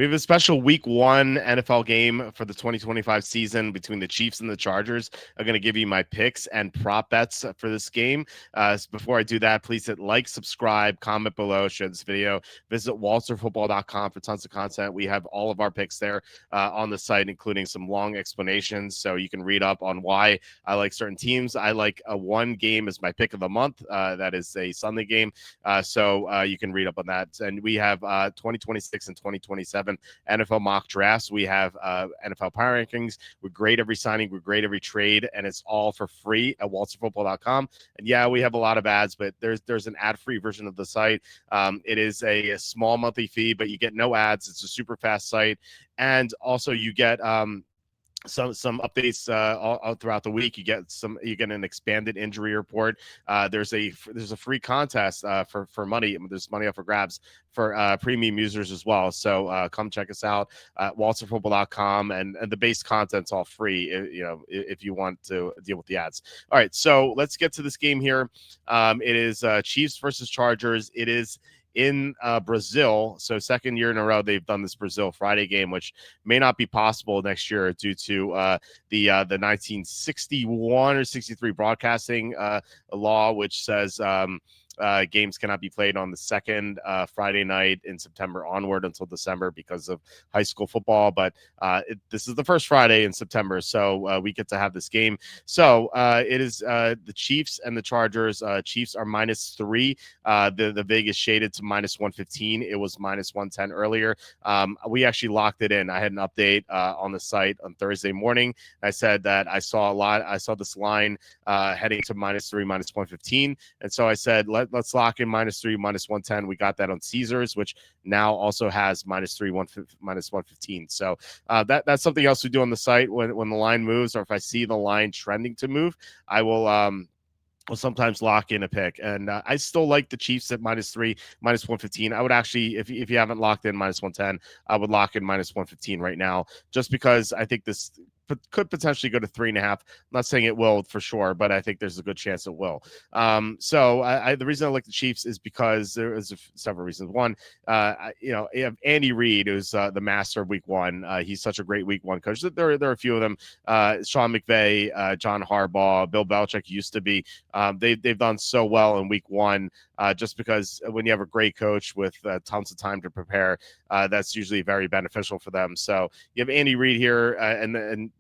We have a special week one NFL game for the 2025 season between the Chiefs and the Chargers. I'm going to give you my picks and prop bets for this game. Before I do that, please hit like, subscribe, comment below, share this video. Visit walterfootball.com for tons of content. We have all of our picks there on the site, including some long explanations. So you can read up on why I like certain teams. I like one game as my pick of the month. That is a Sunday game. So you can read up on that. And we have 2026 and 2027 NFL mock drafts. We have NFL power rankings. We're great every signing. We're great every trade. And it's all for free at walterfootball.com. And yeah, we have a lot of ads, but there's an ad-free version of the site. It is a small monthly fee, but you get no ads. It's a super fast site. And also you get some updates all throughout the week. You get an expanded injury report. There's a free contest for money. There's money up for grabs for premium users as well. So come check us out at walterfootball.com, and the base content's all free. If you want to deal with the ads. All right, so let's get to this game here. It is Chiefs versus Chargers. It is in Brazil. So second year in a row they've done this Brazil Friday game, which may not be possible next year due to the 1961 or 63 broadcasting law, which says games cannot be played on the second Friday night in September onward until December because of high school football. But this is the first Friday in September, so we get to have this game. So it is the Chiefs and the Chargers. Chiefs are -3. The Vegas shaded to -115. It was -110 earlier. We actually locked it in. I had an update on the site on Thursday morning. I said that I saw this line heading to -3, -115. And so I said, let's lock in -3, -110. We got that on Caesars, which now also has -3, -115. So that's something else we do on the site when the line moves, or if I see the line trending to move, I will sometimes lock in a pick. And I still like the Chiefs at -3, -115. I would actually, if you haven't locked in -110, I would lock in -115 right now, just because I think this could potentially go to 3.5. I'm not saying it will for sure, but I think there's a good chance it will. So the reason I like the Chiefs is because there is several reasons. One, you have Andy Reid, who's the master of Week One. He's such a great Week One coach. There are a few of them. Sean McVay, John Harbaugh, Bill Belichick used to be. They've done so well in Week One, just because when you have a great coach with tons of time to prepare, that's usually very beneficial for them. So you have Andy Reid here, and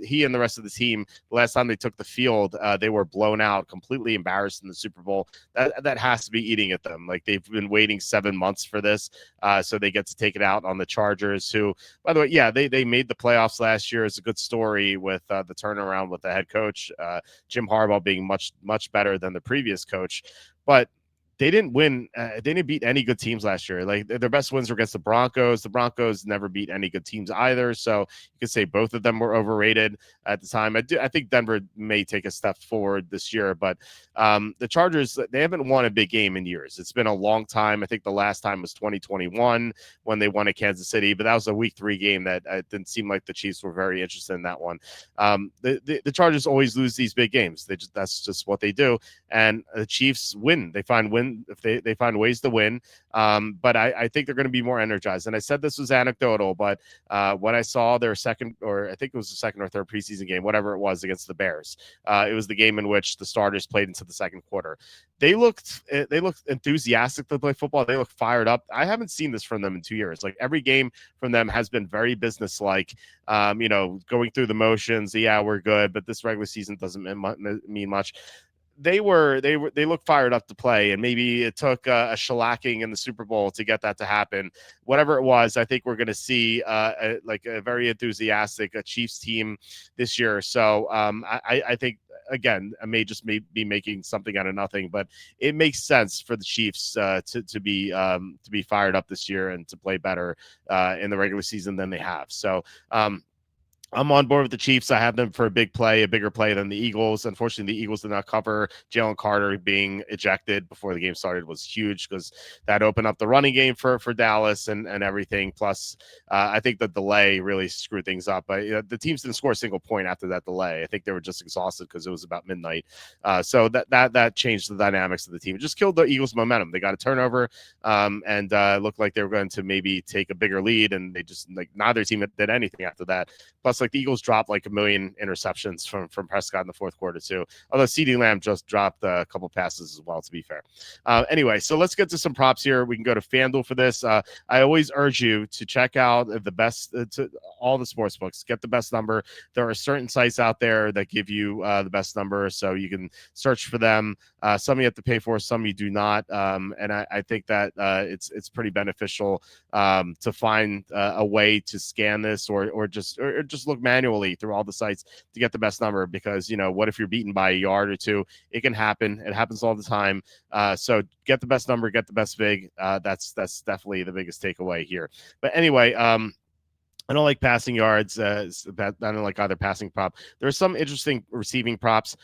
he and the rest of the team. The last time they took the field, they were blown out, completely embarrassed in the Super Bowl. That has to be eating at them. Like, they've been waiting 7 months for this, so they get to take it out on the Chargers, who, by the way, yeah, they made the playoffs last year. It's a good story with the turnaround with the head coach, Jim Harbaugh, being much better than the previous coach, but they didn't win. They didn't beat any good teams last year. Like, their best wins were against the Broncos. The Broncos never beat any good teams either. So you could say both of them were overrated at the time. I think Denver may take a step forward this year, but the Chargers, they haven't won a big game in years. It's been a long time. I think the last time was 2021 when they won at Kansas City, but that was a Week 3 game that it didn't seem like the Chiefs were very interested in that one. The Chargers always lose these big games. That's just what they do. And the Chiefs win. They find ways to win. But I think they're going to be more energized. And I said this was anecdotal, but when I saw their second, or I think it was the second or third preseason game, whatever it was, against the Bears, it was the game in which the starters played into the second quarter. They looked enthusiastic to play football. They looked fired up. I haven't seen this from them in 2 years. Like, every game from them has been very businesslike. Going through the motions. Yeah, we're good, but this regular season doesn't mean much. They look fired up to play, and maybe it took a shellacking in the Super Bowl to get that to happen. Whatever it was, I think we're going to see a very enthusiastic Chiefs team this year. So I think, again, I may be making something out of nothing, but it makes sense for the Chiefs to be fired up this year and to play better in the regular season than they have. So I'm on board with the Chiefs. I have them for a big play, a bigger play than the Eagles. Unfortunately, the Eagles did not cover. Jalen Carter being ejected before the game started was huge because that opened up the running game for Dallas and everything. Plus, I think the delay really screwed things up. But the teams didn't score a single point after that delay. I think they were just exhausted because it was about midnight. So that changed the dynamics of the team. It just killed the Eagles' momentum. They got a turnover, and looked like they were going to maybe take a bigger lead, and they just like neither team did anything after that. Plus, like the Eagles dropped like a million interceptions from Prescott in the fourth quarter too. Although CeeDee Lamb just dropped a couple passes as well, to be fair. Anyway, so let's get to some props here. We can go to FanDuel for this. I always urge you to check out the best to all the sports books. Get the best number. There are certain sites out there that give you the best number, so you can search for them. Some you have to pay for, some you do not. And I think that it's pretty beneficial to find a way to scan this or just look manually through all the sites to get the best number, because what if you're beaten by a yard or two? It can happen. It happens all the time. So get the best number, get the best vig. That's definitely the biggest takeaway here. But anyway, I don't like passing yards. I don't like either passing prop. There are some interesting receiving props.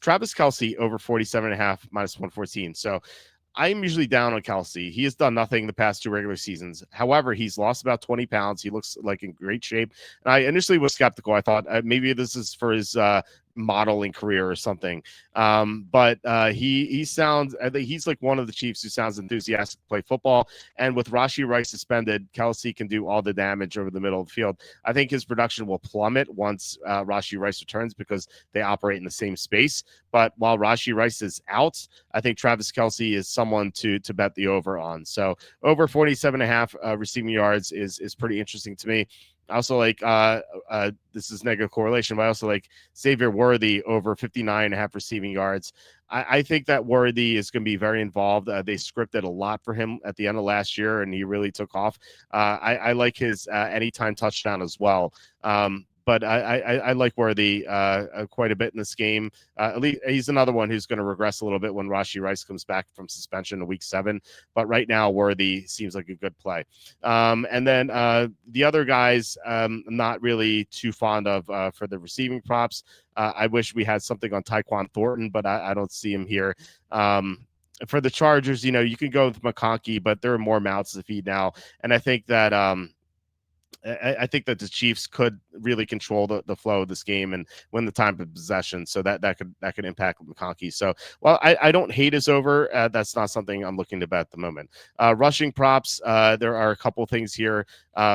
Travis Kelce over 47.5 minus 114. So I'm usually down on Kelsey. He has done nothing the past two regular seasons. However, he's lost about 20 pounds. He looks like in great shape. And I initially was skeptical. I thought maybe this is for his modeling career or something. But he sounds, I think he's like one of the Chiefs who sounds enthusiastic to play football. And with Rashee Rice suspended, Kelsey can do all the damage over the middle of the field. I think his production will plummet once Rashee Rice returns because they operate in the same space. But while Rashee Rice is out, I think Travis Kelce is someone to bet the over on. So over 47.5 receiving yards is pretty interesting to me. I also like this is negative correlation, but I also like Xavier Worthy over 59.5 receiving yards. I think that Worthy is going to be very involved. They scripted a lot for him at the end of last year, and he really took off. I like his anytime touchdown as well. But I like Worthy quite a bit in this game. At least he's another one who's going to regress a little bit when Rashee Rice comes back from suspension in week 7. But right now, Worthy seems like a good play. And then the other guys, I'm not really too fond of for the receiving props. I wish we had something on Tyquan Thornton, but I don't see him here. For the Chargers, you can go with McConkey, but there are more mouths to feed now. And I think that I think that the Chiefs could really control the flow of this game and win the time of possession. So that could impact McConkey. So while I don't hate his over, that's not something I'm looking to bet at the moment. Rushing props, there are a couple things here.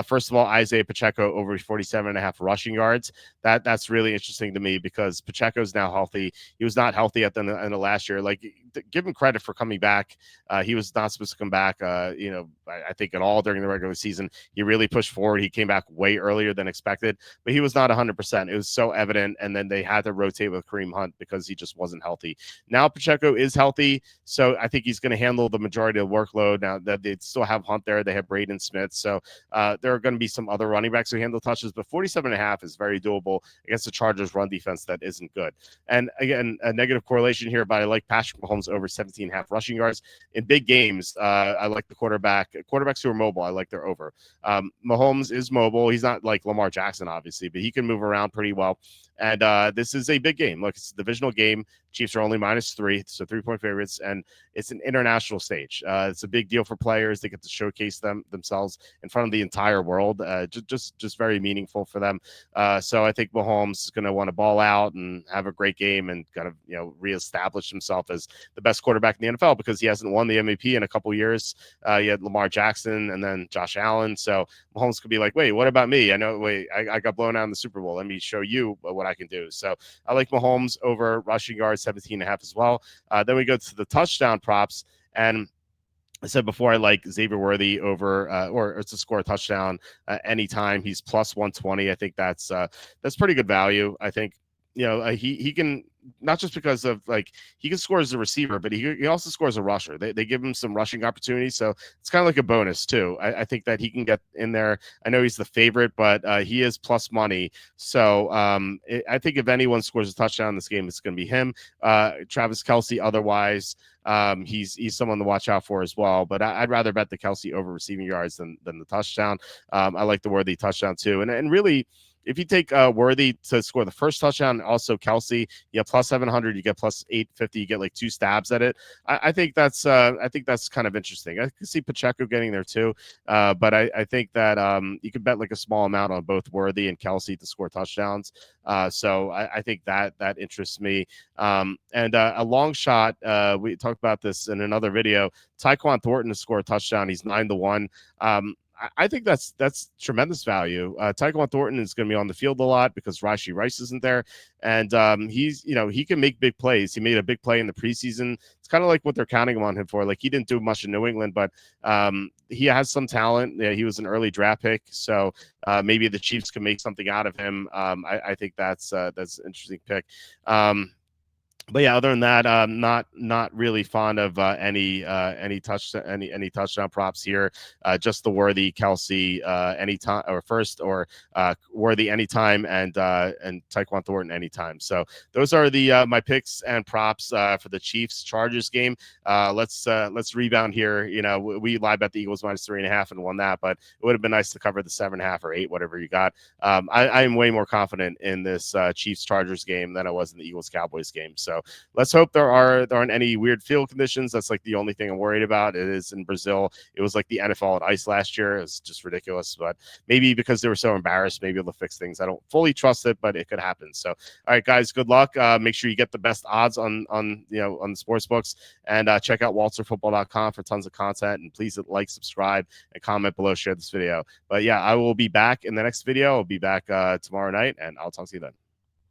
First of all, Isaiah Pacheco over 47.5 rushing yards. That's really interesting to me because Pacheco's now healthy. He was not healthy at the end of last year. Like, give him credit for coming back. He was not supposed to come back, I think at all during the regular season. He really pushed forward. He came back way earlier than expected, but he was not 100%. It was so evident, and then they had to rotate with Kareem Hunt because he just wasn't healthy. Now Pacheco is healthy, so I think he's going to handle the majority of the workload. Now that they still have Hunt there, they have Braden Smith, so there are going to be some other running backs who handle touches, but 47.5 is very doable against the Chargers run defense that isn't good. And again, a negative correlation here, but I like Patrick Mahomes over 17.5 rushing yards in big games. I like the quarterbacks who are mobile. I like their over. Mahomes is mobile. He's not like Lamar Jackson, obviously, but he can move around pretty well. And this is a big game. Look, it's a divisional game. Chiefs are only -3, so 3-point favorites, and it's an international stage. It's a big deal for players. They get to showcase themselves in front of the entire world. Just very meaningful for them. So I think Mahomes is going to want to ball out and have a great game and kind of reestablish himself as the best quarterback in the NFL because he hasn't won the MVP in a couple years. You had Lamar Jackson and then Josh Allen. So Mahomes could be like, wait, what about me? I got blown out in the Super Bowl. Let me show you what I can do. So I like Mahomes over rushing yards 17.5 as well. Then we go to the touchdown props, and I said before I like Xavier Worthy over or to score a touchdown anytime. He's plus 120. I think that's pretty good value. I think he can, not just because of like he can score as a receiver, but he also scores a rusher. They give him some rushing opportunities, so it's kind of like a bonus too. I think that he can get in there. I know he's the favorite, but he is plus money. So I think if anyone scores a touchdown in this game, it's going to be him. Travis Kelce. Otherwise, he's someone to watch out for as well. But I'd rather bet the Kelce over receiving yards than the touchdown. I like the Worthy touchdown too, and really. if you take Worthy to score the first touchdown, also Kelsey, you have plus 700, you get plus 850, you get like 2 stabs at it. I think that's kind of interesting. I can see Pacheco getting there too, but I think that you could bet like a small amount on both Worthy and Kelsey to score touchdowns. So I think that interests me. And a long shot, we talked about this in another video. Tyquan Thornton to score a touchdown. He's 9-1. I think that's tremendous value. Tyquan Thornton is going to be on the field a lot because Rashee Rice isn't there, and he's he can make big plays. He made a big play in the preseason. It's kind of like what they're counting on him for. Like he didn't do much in New England, but he has some talent. Yeah, he was an early draft pick, so maybe the Chiefs can make something out of him. I think that's an interesting pick. But yeah, other than that, not really fond of any touchdown props here. Just the Worthy, Kelsey anytime or first, or Worthy anytime, and Tyquan Thornton anytime. So those are the my picks and props for the Chiefs Chargers game. Let's rebound here. We live bet the Eagles -3.5 and won that, but it would have been nice to cover the 7.5 or 8, whatever you got. I am way more confident in this Chiefs Chargers game than I was in the Eagles Cowboys game. So let's hope there aren't any weird field conditions. That's like the only thing I'm worried about. It is in Brazil. It was like the NFL at ice last year. It's just ridiculous. But maybe because they were so embarrassed, maybe they'll fix things. I don't fully trust it, but it could happen. So, all right, guys, good luck. Make sure you get the best odds on the sports books, and check out waltzerfootball.com for tons of content. And please like, subscribe, and comment below. Share this video. But yeah, I will be back in the next video. I'll be back tomorrow night, and I'll talk to you then.